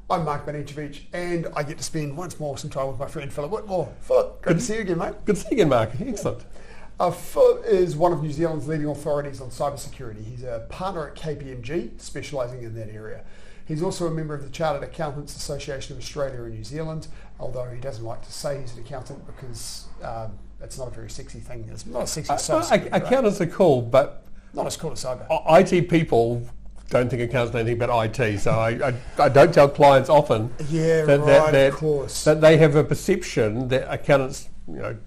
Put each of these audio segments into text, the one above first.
I'm Mark Banicevich, and I get to spend once more some time with my friend Philip Whitmore. Philip, great to see you again, mate. Good to see you again, Mark. Excellent. Philip is one of New Zealand's leading authorities on cybersecurity. He's a partner at KPMG, specialising in that area. He's also a member of the Chartered Accountants Association of Australia and New Zealand, although he doesn't like to say he's an accountant because it's not a very sexy thing. It's not a sexy cybersecurity. Accountants are cool, but not as cool as cyber. IT people don't think accountants know anything about IT, so I don't tell clients often that they have a perception that accountants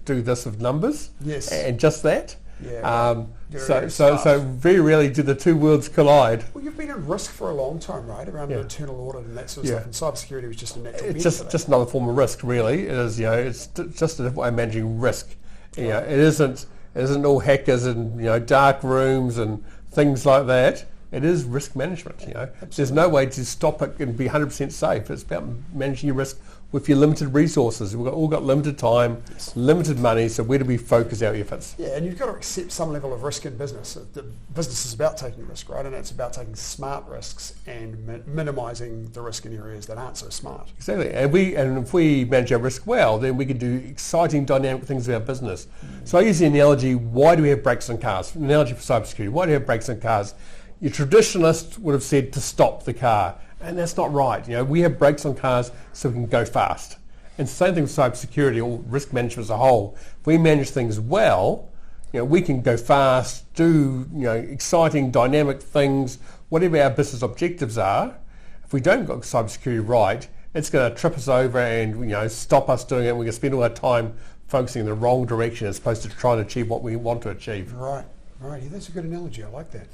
do this with numbers, yes, and just that. Yeah, so very rarely do the two worlds collide. Well, you've been in risk for a long time, right? Around internal audit and that sort of stuff. And cybersecurity was just a natural. It's just another form of risk, really. It is, it's just a different way of managing risk. It isn't all hackers and dark rooms and things like that. It is risk management. There's no way to stop it and be 100% safe. It's about managing your risk with your limited resources. We've all got limited time, limited money, so where do we focus our efforts? Yeah, and you've got to accept some level of risk in business. The business is about taking risk, right? And it's about taking smart risks and minimising the risk in areas that aren't so smart. Exactly, and if we manage our risk well, then we can do exciting, dynamic things with our business. So I use the analogy, why do we have brakes on cars? An analogy for cybersecurity, why do we have brakes on cars? Your traditionalist would have said to stop the car. And that's not right. We have brakes on cars so we can go fast. And same thing with cybersecurity or risk management as a whole. If we manage things well, we can go fast, do exciting, dynamic things, whatever our business objectives are. If we don't got cybersecurity right, it's going to trip us over and stop us doing it. We're going to spend all our time focusing in the wrong direction as opposed to trying to achieve what we want to achieve. Right. Yeah, that's a good analogy. I like that.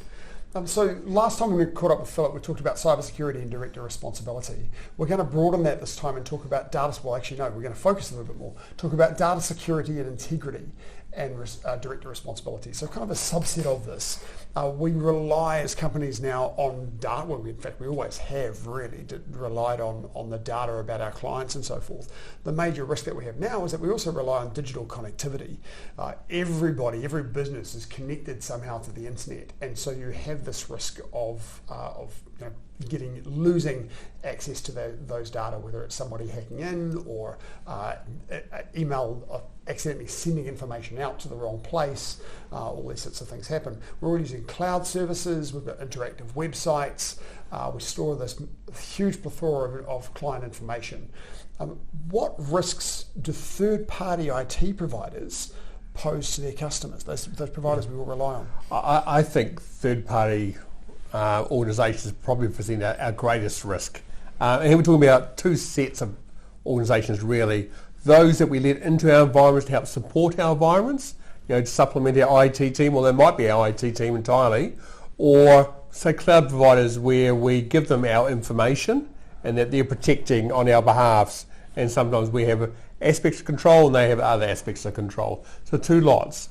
So last time we caught up with Philip, we talked about cybersecurity and director responsibility. We're going to broaden that this time and talk about data. Well, actually, no, we're going to focus a little bit more. Talk about data security and integrity and director responsibility. So kind of a subset of this. We rely as companies now on data. Well, in fact, we always have really relied on the data about our clients and so forth. The major risk that we have now is that we also rely on digital connectivity. Every business is connected somehow to the internet, and so you have this risk of losing access to those data, whether it's somebody hacking in or email accidentally sending information out to the wrong place. All these sorts of things happen. We're all using cloud services, we've got interactive websites, we store this huge plethora of client information. What risks do third-party IT providers pose to their customers, those providers we all rely on? I think third-party organisations probably present our greatest risk. And here we're talking about two sets of organisations really. Those that we let into our environments to help support our environments, to supplement our IT team, or they might be our IT team entirely, or say cloud providers where we give them our information and that they're protecting on our behalves, and sometimes we have aspects of control and they have other aspects of control. So two lots.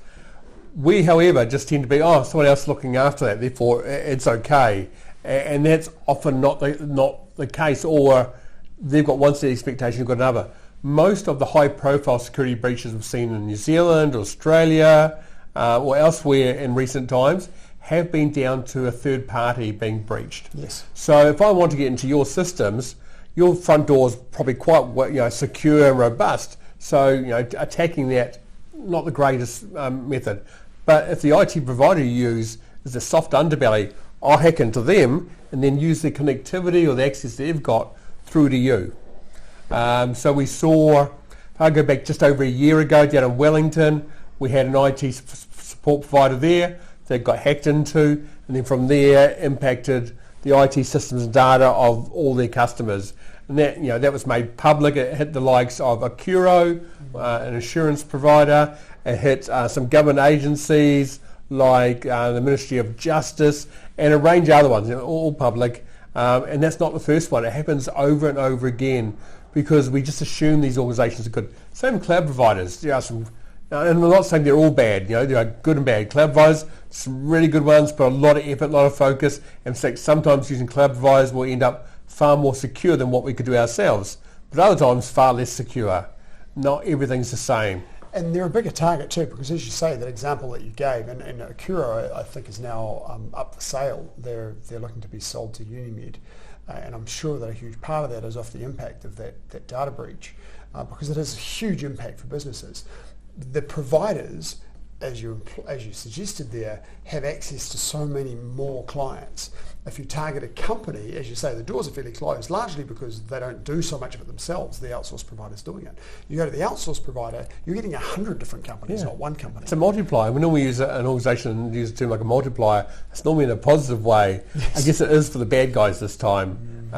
We, however, just tend to be, someone else looking after that, therefore it's okay. And that's often not the case, or they've got one set of expectation, you've got another. Most of the high-profile security breaches we've seen in New Zealand, Australia, or elsewhere in recent times have been down to a third party being breached. Yes. So if I want to get into your systems, your front door is probably quite secure and robust. So attacking that, not the greatest method. But if the IT provider you use is a soft underbelly, I'll hack into them and then use the connectivity or the access they've got through to you. So we saw, if I go back just over a year ago down in Wellington, we had an IT support provider there that got hacked into, and then from there impacted the IT systems and data of all their customers. And that was made public. It hit the likes of Accuro, an insurance provider. It hit some government agencies like the Ministry of Justice and a range of other ones, all public. And that's not the first one. It happens over and over again because we just assume these organisations are good. Same with cloud providers. There are some, and I'm not saying they're all bad. There are good and bad cloud providers. Some really good ones, put a lot of effort, a lot of focus. And sometimes using cloud providers will end up far more secure than what we could do ourselves. But other times far less secure. Not everything's the same. And they're a bigger target too, because as you say, that example that you gave, and Accuro I think is now up for sale. They're looking to be sold to Unimed. and I'm sure that a huge part of that is off the impact of that data breach, because it has a huge impact for businesses. The providers, as you suggested there, have access to so many more clients. If you target a company, as you say, the doors are fairly closed, largely because they don't do so much of it themselves. The outsourced provider's doing it. You go to the outsourced provider, you're getting 100 different companies, not one company. It's a multiplier. We normally use an organisation and use a term like a multiplier. It's normally in a positive way. Yes. I guess it is for the bad guys this time.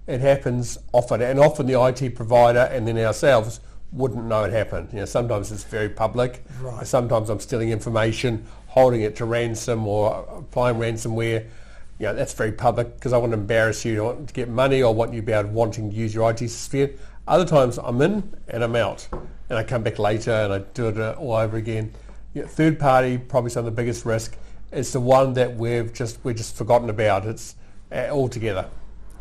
It happens often, and often the IT provider and then ourselves wouldn't know it happened. Sometimes it's very public. Right. Sometimes I'm stealing information, holding it to ransom or applying ransomware. That's very public because I want to embarrass you to get money or want you to be able wanting to use your IT sphere. Other times I'm in and I'm out, and I come back later and I do it all over again. Third party, probably some of the biggest risk. It's the one that we're just forgotten about. It's altogether.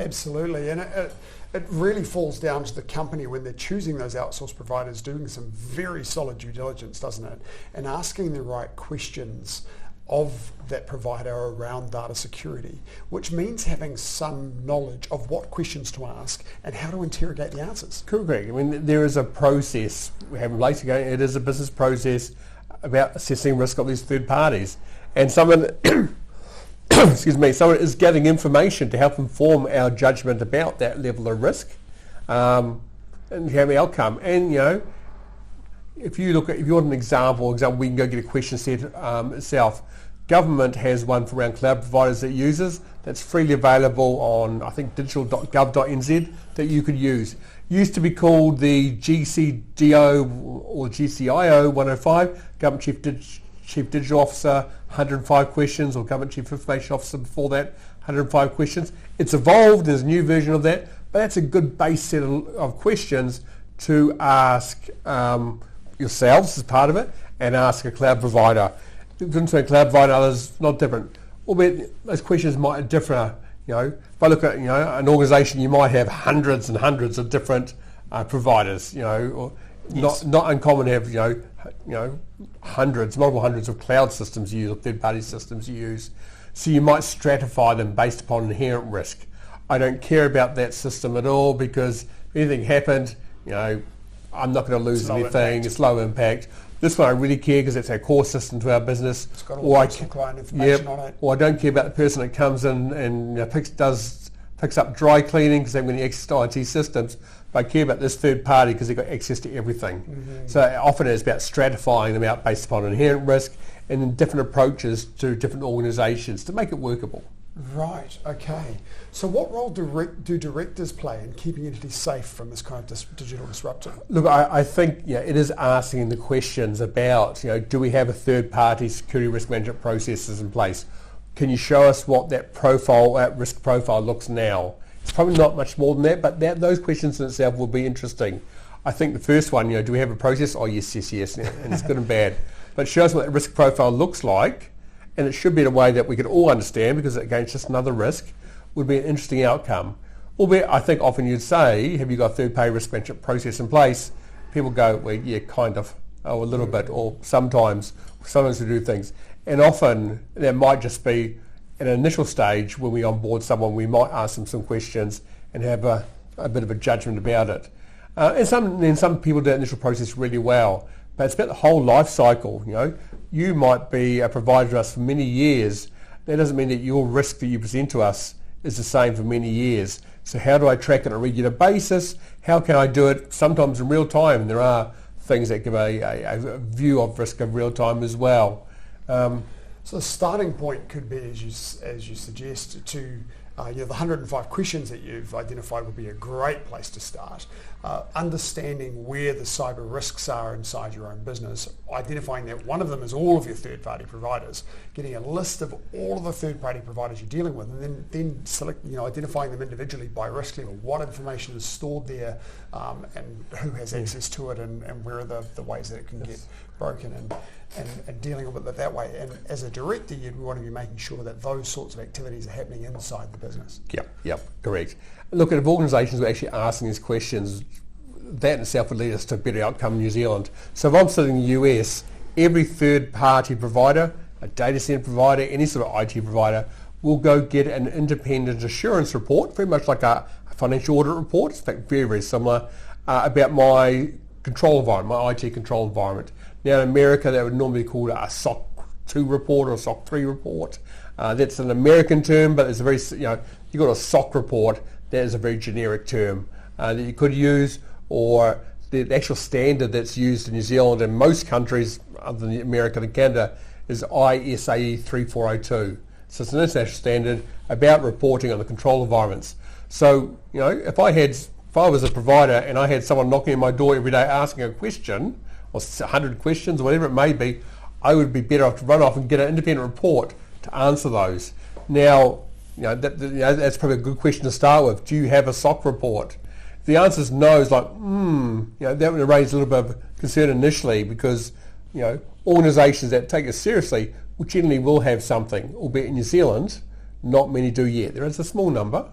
Absolutely, and it really falls down to the company when they're choosing those outsourced providers, doing some very solid due diligence, doesn't it? And asking the right questions of that provider around data security, which means having some knowledge of what questions to ask and how to interrogate the answers. Correct. I mean, there is a process. We have later going. It is a business process about assessing risk of these third parties, and someone is gathering information to help inform our judgment about that level of risk and have the outcome. And if you want an example, we can go get a question set itself. Government has one for around cloud providers that uses that's freely available on, I think, digital.gov.nz that you could use. Used to be called the GCDO or GCIO 105, Government Chief Digital Officer, 105 questions, or Government Chief Information Officer before that, 105 questions. It's evolved, there's a new version of that, but that's a good base set of questions to ask yourselves as part of it, and ask a cloud provider. Difference between cloud provider and others, not different. Albeit those questions might differ. If I look at an organisation, you might have hundreds and hundreds of different providers. Or yes. not uncommon to have multiple hundreds of cloud systems you use or third-party systems you use. So you might stratify them based upon inherent risk. I don't care about that system at all because if anything happened, I'm not going to lose anything. It's low impact. This one I really care because it's our core system to our business. It's got all the client information on it. Or I don't care about the person that comes in and picks up dry cleaning because they've got any access to IT systems. But I care about this third party because they've got access to everything. Mm-hmm. So often it's about stratifying them out based upon inherent risk and then different approaches to different organisations to make it workable. Right, okay. So what role do directors play in keeping entities safe from this kind of digital disruption? Look, I think it is asking the questions about, do we have a third-party security risk management processes in place? Can you show us what that risk profile looks now? It's probably not much more than that, but those questions in itself will be interesting. I think the first one, do we have a process? Oh, yes, and it's good and bad. But show us what that risk profile looks like, and it should be in a way that we could all understand because, again, it's just another risk, would be an interesting outcome. Albeit, I think often you'd say, have you got a third-party risk management process in place? People go, well, yeah, kind of, a little bit, or sometimes we do things. And often, there might just be at an initial stage when we onboard someone, we might ask them some questions and have a bit of a judgment about it. And some people do that initial process really well. But it's about the whole life cycle. You might be a provider to us for many years. That doesn't mean that your risk that you present to us is the same for many years. So how do I track it on a regular basis? How can I do it sometimes in real time? There are things that give a view of risk of real time as well. So the starting point could be, as you suggest, to the 105 questions that you've identified would be a great place to start. Understanding where the cyber risks are inside your own business, identifying that one of them is all of your third-party providers, getting a list of all of the third-party providers you're dealing with, and then identifying them individually by risk level, what information is stored there, and who has access to it, and where are the ways that it can get broken, and dealing with it that way. And as a director, you'd want to be making sure that those sorts of activities are happening inside the business. Yep, correct. Look, if organisations were actually asking these questions, that in itself would lead us to a better outcome in New Zealand. So if I'm sitting in the US, every third-party provider, a data centre provider, any sort of IT provider, will go get an independent assurance report, very much like a financial audit report, in fact very, very similar, about my control environment, my IT control environment. Now in America that would normally be called a SOC 2 report or a SOC 3 report. That's an American term, but it's a very, you've got a SOC report, that is a very generic term that you could use, or the actual standard that's used in New Zealand and most countries other than America and Canada is ISAE 3402. So it's an international standard about reporting on the control environments. So, if I was a provider and I had someone knocking on my door every day asking a question, or 100 questions, or whatever it may be, I would be better off to run off and get an independent report to answer those. Now, that's probably a good question to start with. Do you have a SOC report? If the answer is no, it's like, that would raise a little bit of concern initially, because, organisations that take it seriously generally will have something, albeit in New Zealand, not many do yet. There is a small number,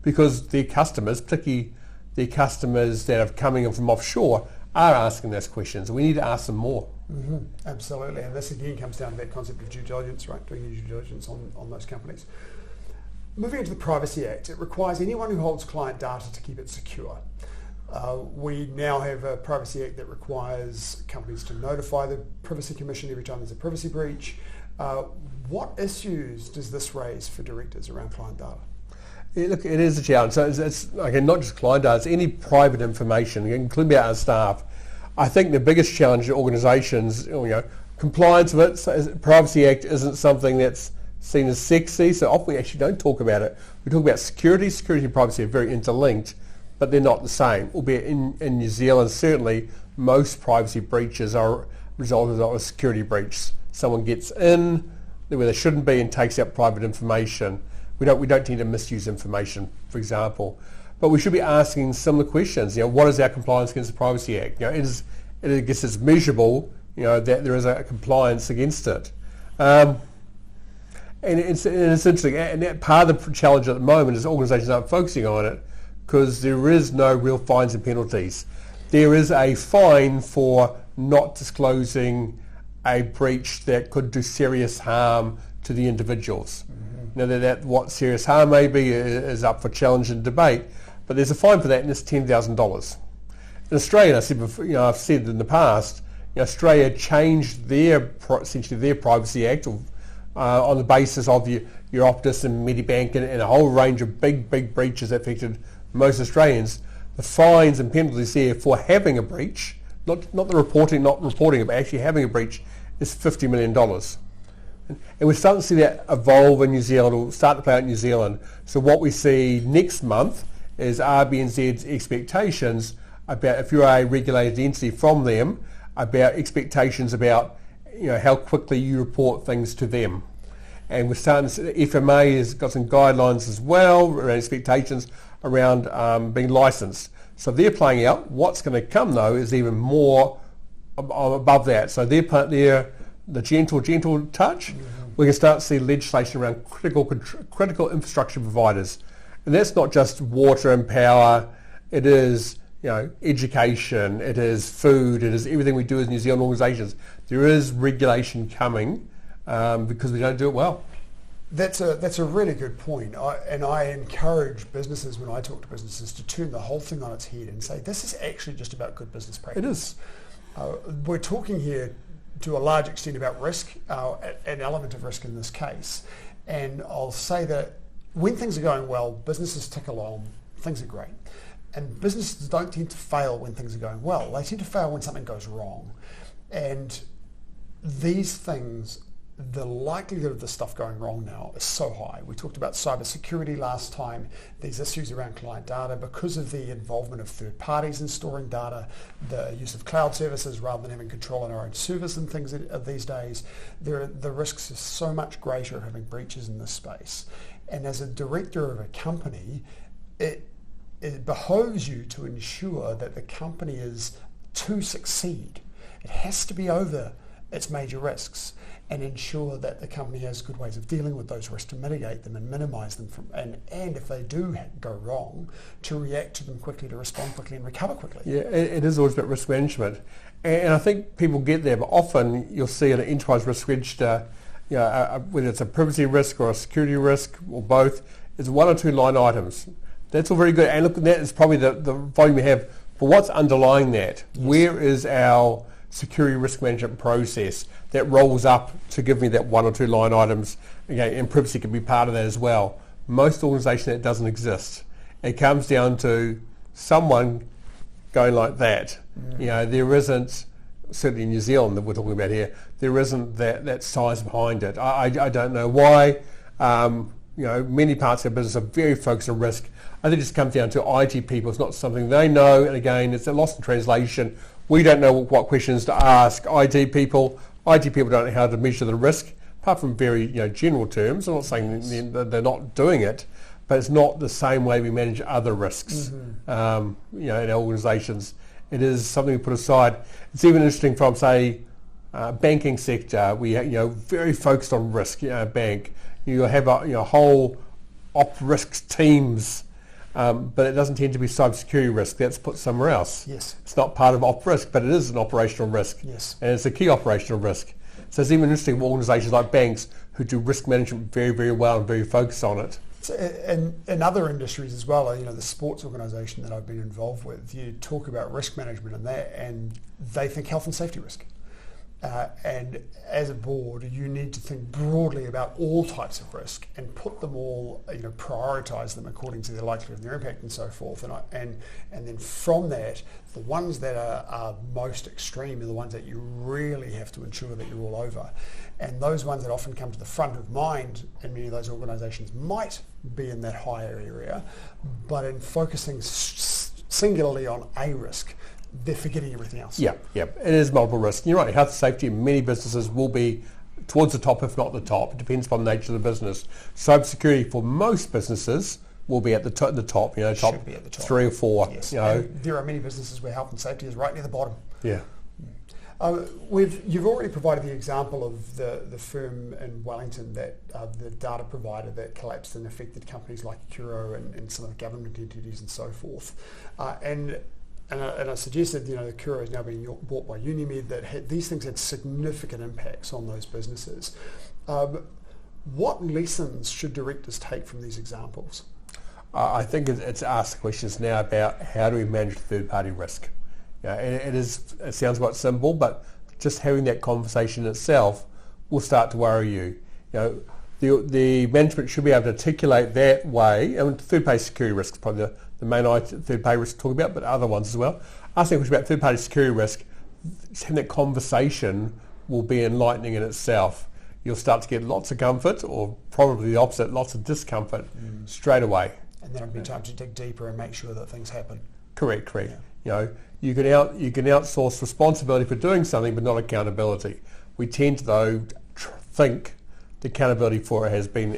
because their customers, particularly their customers that are coming in from offshore, are asking those questions, and we need to ask them more. Mm-hmm. Absolutely, and this again comes down to that concept of due diligence, right? Doing your due diligence on those companies. Moving into the Privacy Act, it requires anyone who holds client data to keep it secure. We now have a Privacy Act that requires companies to notify the Privacy Commission every time there's a privacy breach. What issues does this raise for directors around client data? Yeah, look, it is a challenge. So it's again, not just client data, it's any private information, including our staff. I think the biggest challenge to organisations, compliance with it. So Privacy Act isn't something that's seen as sexy, so often we actually don't talk about it. We talk about security. Security and privacy are very interlinked, but they're not the same. Albeit in New Zealand, certainly most privacy breaches are resulted of a security breach. Someone gets in where they shouldn't be and takes out private information. We don't tend to misuse information, for example. But we should be asking similar questions. What is our compliance against the Privacy Act? I guess it's measurable, that there is a compliance against it. And it's interesting, and that part of the challenge at the moment is organisations aren't focusing on it because there is no real fines and penalties. There is a fine for not disclosing a breach that could do serious harm to the individuals. Mm-hmm. Now that what serious harm may be is up for challenge and debate, but there's a fine for that, and it's $10,000. In Australia, I've said in the past, Australia changed essentially their Privacy Act on the basis of your Optus and Medibank and a whole range of big breaches that affected most Australians. The fines and penalties there for having a breach, not reporting, but actually having a breach, is $50 million. And we're starting to see that evolve in New Zealand, or start to play out in New Zealand. So what we see next month is RBNZ's expectations about, if you're a regulated entity from them, about expectations about how quickly you report things to them. And we're starting to see, FMA has got some guidelines as well around expectations around being licensed. So they're playing out. What's going to come though is even more above that. So they're the gentle touch. Mm-hmm. We can start to see legislation around critical infrastructure providers. And that's not just water and power. It is education, it is food, it is everything we do as New Zealand organisations. There is regulation coming because we don't do it well. That's a really good point. I encourage businesses, when I talk to businesses, to turn the whole thing on its head and say, this is actually just about good business practice. It is. We're talking here to a large extent about risk, an element of risk in this case. And I'll say that when things are going well, businesses tick along, things are great. And businesses don't tend to fail when things are going well. They tend to fail when something goes wrong. And these things, the likelihood of this stuff going wrong now is so high. We talked about cybersecurity last time, these issues around client data, because of the involvement of third parties in storing data, the use of cloud services rather than having control on our own servers and things these days, the risks are so much greater of having breaches in this space. And as a director of a company, it behoves you to ensure that the company is to succeed. It has to be over its major risks and ensure that the company has good ways of dealing with those risks to mitigate them and minimise them and if they do go wrong, to react to them quickly, to respond quickly and recover quickly. Yeah, it is always about risk management. And I think people get there, but often you'll see an enterprise risk register whether it's a privacy risk or a security risk or both, is 1 or 2 line items. That's all very good. And look, that is probably the volume we have. But what's underlying that? Yes. Where is our security risk management process that rolls up to give me that 1 or 2 line items? Okay, and privacy can be part of that as well. Most organisations, that doesn't exist. It comes down to someone going like that. There isn't, certainly in New Zealand that we're talking about here, there isn't that size behind it. I don't know why. Many parts of our business are very focused on risk. I think it just comes down to IT people. It's not something they know, and again, it's a lost in translation. We don't know what questions to ask IT people. IT people don't know how to measure the risk, apart from very general terms. I'm not saying they're not doing it, but it's not the same way we manage other risks. In our organisations, it is something we put aside. It's even interesting from, say, banking sector. We very focused on risk. Bank. You have a whole op risks teams, but it doesn't tend to be cybersecurity risk. That's put somewhere else. Yes. It's not part of op risk, but it is an operational risk. Yes. And it's a key operational risk. So it's even interesting for organisations like banks who do risk management very, very well and very focused on it. So, and in other industries as well, the sports organisation that I've been involved with, you talk about risk management and that, and they think health and safety risk. And as a board, you need to think broadly about all types of risk and put them all, prioritise them according to their likelihood and their impact and so forth. And then from that, the ones that are most extreme are the ones that you really have to ensure that you're all over. And those ones that often come to the front of mind in many of those organisations might be in that higher area, but in focusing singularly on a risk, they're forgetting everything else. Yeah. It is multiple risks. You're right, health and safety in many businesses will be towards the top, if not the top. It depends upon the nature of the business. Cybersecurity for most businesses will be at the top, top be at the top. 3 or 4. Yes. And there are many businesses where health and safety is right near the bottom. Yeah. You've already provided the example of the firm in Wellington that the data provider that collapsed and affected companies like Curo and some of the government entities and so forth. And I suggested, the Curo is now being bought by Unimed, that these things had significant impacts on those businesses. What lessons should directors take from these examples? I think it's asked questions now about how do we manage third-party risk. It sounds quite simple, but just having that conversation itself will start to worry you. The management should be able to articulate that way. And third-party security risk is probably the main third-party risk to talk about, but other ones as well. Asking a question about third-party security risk, just having that conversation will be enlightening in itself. You'll start to get lots of comfort, or probably the opposite, lots of discomfort straight away. And then it'll be time to dig deeper and make sure that things happen. Correct. Yeah. You can outsource responsibility for doing something, but not accountability. We tend to, though, think the accountability for it is being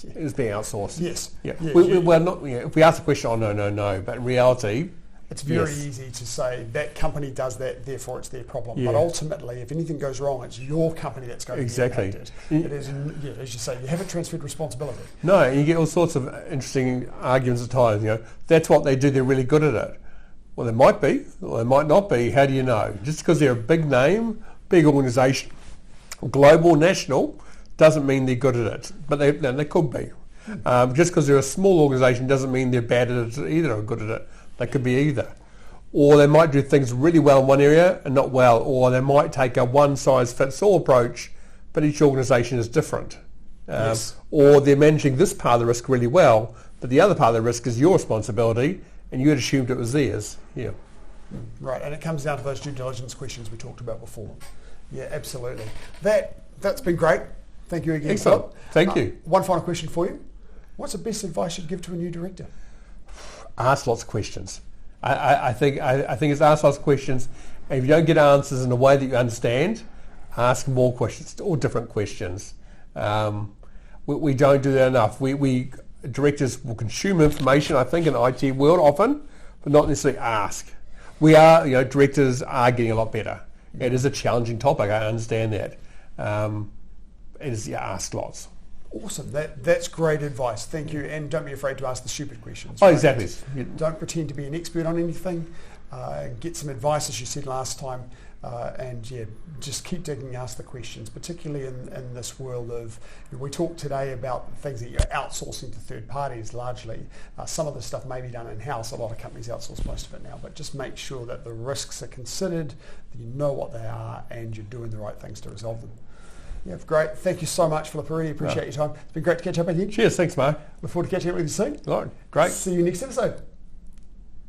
outsourced. Yes. Yeah. We're not. If we ask the question, no. But in reality, it's very easy to say that company does that, therefore it's their problem. Yeah. But ultimately, if anything goes wrong, it's your company that's going to be impacted. It is, as you say, you haven't transferred responsibility. No, and you get all sorts of interesting arguments at times. That's what they do. They're really good at it. Well, they might be, or they might not be. How do you know? Just because they're a big name, big organisation, global, national, doesn't mean they're good at it. But they could be. Just because they're a small organisation doesn't mean they're bad at it either or good at it. They could be either. Or they might do things really well in one area and not well. Or they might take a one-size-fits-all approach, but each organisation is different. Or they're managing this part of the risk really well, but the other part of the risk is your responsibility, and you had assumed it was theirs. Yeah. Right, and it comes down to those due diligence questions we talked about before. Yeah, absolutely. That's been great. Thank you again, Excellent. Philip. Thank you. One final question for you. What's the best advice you'd give to a new director? Ask lots of questions. I think it's ask lots of questions, and if you don't get answers in a way that you understand, ask more questions or different questions. We don't do that enough. We directors will consume information, I think, in the IT world often, but not necessarily ask. Directors are getting a lot better. It is a challenging topic. I understand that. It is ask lots. Awesome. That's great advice. Thank you. And don't be afraid to ask the stupid questions. Oh, right? Exactly. Don't pretend to be an expert on anything. Get some advice, as you said last time. and yeah, just keep digging, ask the questions, particularly in this world of, we talked today about things that you're outsourcing to third parties largely. Some of the stuff may be done in-house. A lot of companies outsource most of it now, but just make sure that the risks are considered, that you know what they are, and you're doing the right things to resolve them. Yeah, great. Thank you so much, Philip. I really appreciate your time. It's been great to catch up with you. Cheers. Thanks, Mark. Look forward to catching up with you soon. All right. Great. See you next episode.